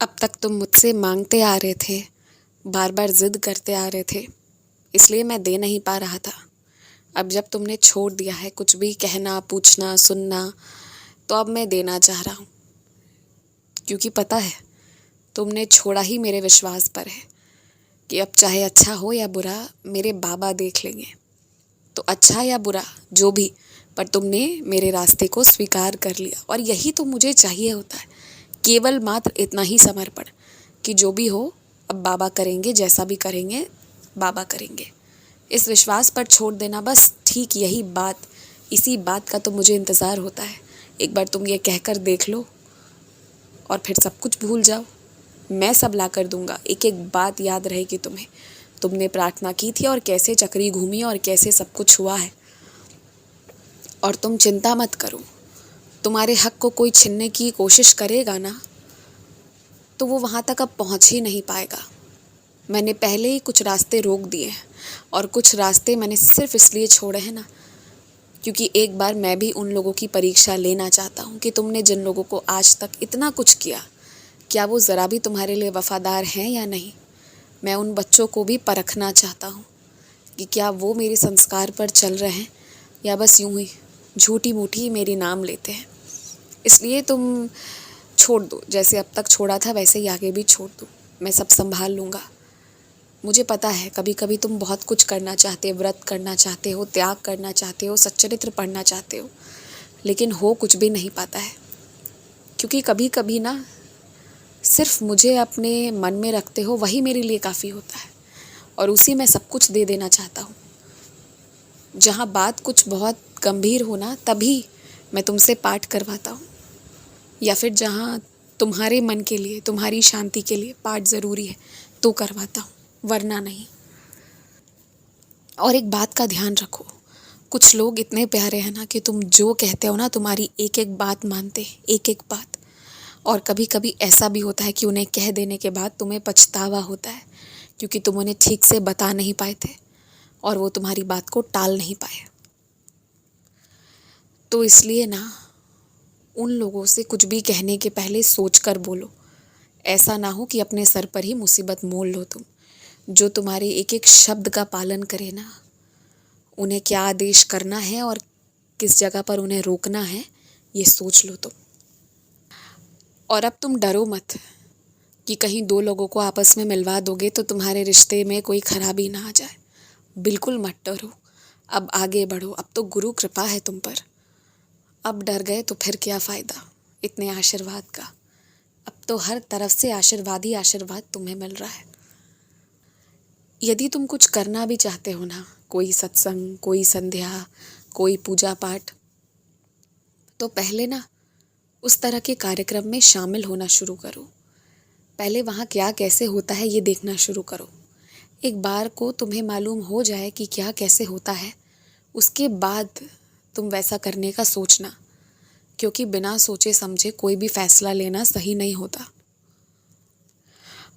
अब तक तुम मुझसे मांगते आ रहे थे, बार बार ज़िद करते आ रहे थे, इसलिए मैं दे नहीं पा रहा था। अब जब तुमने छोड़ दिया है कुछ भी कहना, पूछना, सुनना, तो अब मैं देना चाह रहा हूँ। क्योंकि पता है तुमने छोड़ा ही मेरे विश्वास पर है कि अब चाहे अच्छा हो या बुरा मेरे बाबा देख लेंगे। तो अच्छा या बुरा जो भी, पर तुमने मेरे रास्ते को स्वीकार कर लिया, और यही तो मुझे चाहिए होता है। केवल मात्र इतना ही समर्पण कि जो भी हो अब बाबा करेंगे, जैसा भी करेंगे बाबा करेंगे। इस विश्वास पर छोड़ देना, बस ठीक यही बात, इसी बात का तो मुझे इंतज़ार होता है। एक बार तुम ये कहकर देख लो और फिर सब कुछ भूल जाओ। मैं सब ला कर दूंगा, एक एक बात याद रहेगी तुम्हें। तुमने प्रार्थना की थी और कैसे चक्री घूमी और कैसे सब कुछ हुआ है। और तुम चिंता मत करो, तुम्हारे हक को कोई छीनने की कोशिश करेगा ना, तो वो वहाँ तक अब पहुँच ही नहीं पाएगा। मैंने पहले ही कुछ रास्ते रोक दिए हैं, और कुछ रास्ते मैंने सिर्फ इसलिए छोड़े हैं ना, क्योंकि एक बार मैं भी उन लोगों की परीक्षा लेना चाहता हूँ कि तुमने जिन लोगों को आज तक इतना कुछ किया, क्या वो ज़रा भी तुम्हारे लिए वफ़ादार हैं या नहीं। मैं उन बच्चों को भी परखना चाहता हूँ कि क्या वो मेरे संस्कार पर चल रहे हैं या बस यूं ही झूठी मूठी मेरी नाम लेते हैं। इसलिए तुम छोड़ दो, जैसे अब तक छोड़ा था वैसे ही आगे भी छोड़ दो। मैं सब संभाल लूँगा। मुझे पता है कभी कभी तुम बहुत कुछ करना चाहते हो, व्रत करना चाहते हो, त्याग करना चाहते हो, सच्चरित्र पढ़ना चाहते हो, लेकिन हो कुछ भी नहीं पाता है। क्योंकि कभी कभी ना सिर्फ मुझे अपने मन में रखते हो, वही मेरे लिए काफ़ी होता है, और उसी में सब कुछ दे देना चाहता हूँ। जहाँ बात कुछ बहुत गंभीर हो ना, तभी मैं तुमसे पाठ करवाता हूँ, या फिर जहाँ तुम्हारे मन के लिए, तुम्हारी शांति के लिए पाठ ज़रूरी है तो करवाता हूँ, वरना नहीं। और एक बात का ध्यान रखो, कुछ लोग इतने प्यारे हैं ना कि तुम जो कहते हो ना, तुम्हारी एक एक बात मानते हैं, एक एक बात। और कभी कभी ऐसा भी होता है कि उन्हें कह देने के बाद तुम्हें पछतावा होता है, क्योंकि तुम उन्हें ठीक से बता नहीं पाए थे और वो तुम्हारी बात को टाल नहीं पाए। तो इसलिए ना, उन लोगों से कुछ भी कहने के पहले सोच कर बोलो। ऐसा ना हो कि अपने सर पर ही मुसीबत मोल लो तुम। जो तुम्हारे एक एक शब्द का पालन करे ना, उन्हें क्या आदेश करना है और किस जगह पर उन्हें रोकना है, ये सोच लो तुम। और अब तुम डरो मत कि कहीं दो लोगों को आपस में मिलवा दोगे तो तुम्हारे रिश्ते में कोई खराबी ना आ जाए। बिल्कुल मत डरो, अब आगे बढ़ो। अब तो गुरु कृपा है तुम पर। अब डर गए तो फिर क्या फ़ायदा इतने आशीर्वाद का। अब तो हर तरफ से आशीर्वाद ही आशीर्वाद तुम्हें मिल रहा है। यदि तुम कुछ करना भी चाहते हो ना, कोई सत्संग, कोई संध्या, कोई पूजा पाठ, तो पहले ना उस तरह के कार्यक्रम में शामिल होना शुरू करो। पहले वहाँ क्या कैसे होता है ये देखना शुरू करो। एक बार को तुम्हें मालूम हो जाए कि क्या कैसे होता है, उसके बाद तुम वैसा करने का सोचना, क्योंकि बिना सोचे समझे कोई भी फैसला लेना सही नहीं होता।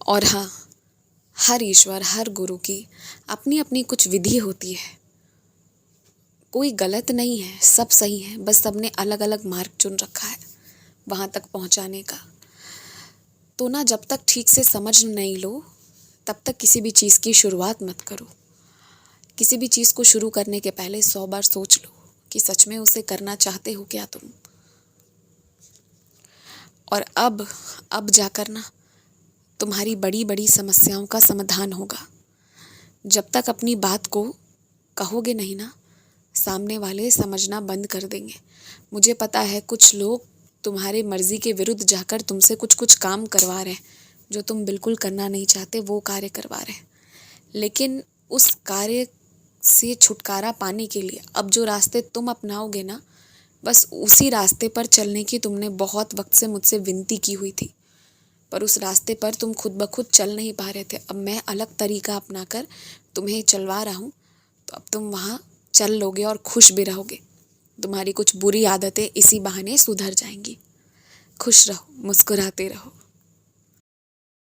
और हाँ, हर ईश्वर, हर गुरु की अपनी अपनी कुछ विधि होती है। कोई गलत नहीं है, सब सही है, बस सबने अलग अलग मार्ग चुन रखा है वहाँ तक पहुँचाने का। तो ना, जब तक ठीक से समझ नहीं लो तब तक किसी भी चीज़ की शुरुआत मत करो। किसी भी चीज़ को शुरू करने के पहले 100 बार सोच लो कि सच में उसे करना चाहते हो क्या तुम। और अब जाकर ना तुम्हारी बड़ी बड़ी समस्याओं का समाधान होगा। जब तक अपनी बात को कहोगे नहीं ना, सामने वाले समझना बंद कर देंगे। मुझे पता है कुछ लोग तुम्हारे मर्जी के विरुद्ध जाकर तुमसे कुछ कुछ काम करवा रहे हैं, जो तुम बिल्कुल करना नहीं चाहते वो कार्य करवा रहे हैं। लेकिन उस कार्य से छुटकारा पाने के लिए अब जो रास्ते तुम अपनाओगे ना, बस उसी रास्ते पर चलने की तुमने बहुत वक्त से मुझसे विनती की हुई थी, पर उस रास्ते पर तुम खुद ब खुद चल नहीं पा रहे थे। अब मैं अलग तरीका अपनाकर तुम्हें चलवा रहा हूँ, तो अब तुम वहाँ चल लोगे और खुश भी रहोगे। तुम्हारी कुछ बुरी आदतें इसी बहाने सुधर जाएंगी। खुश रहो, मुस्कुराते रहो।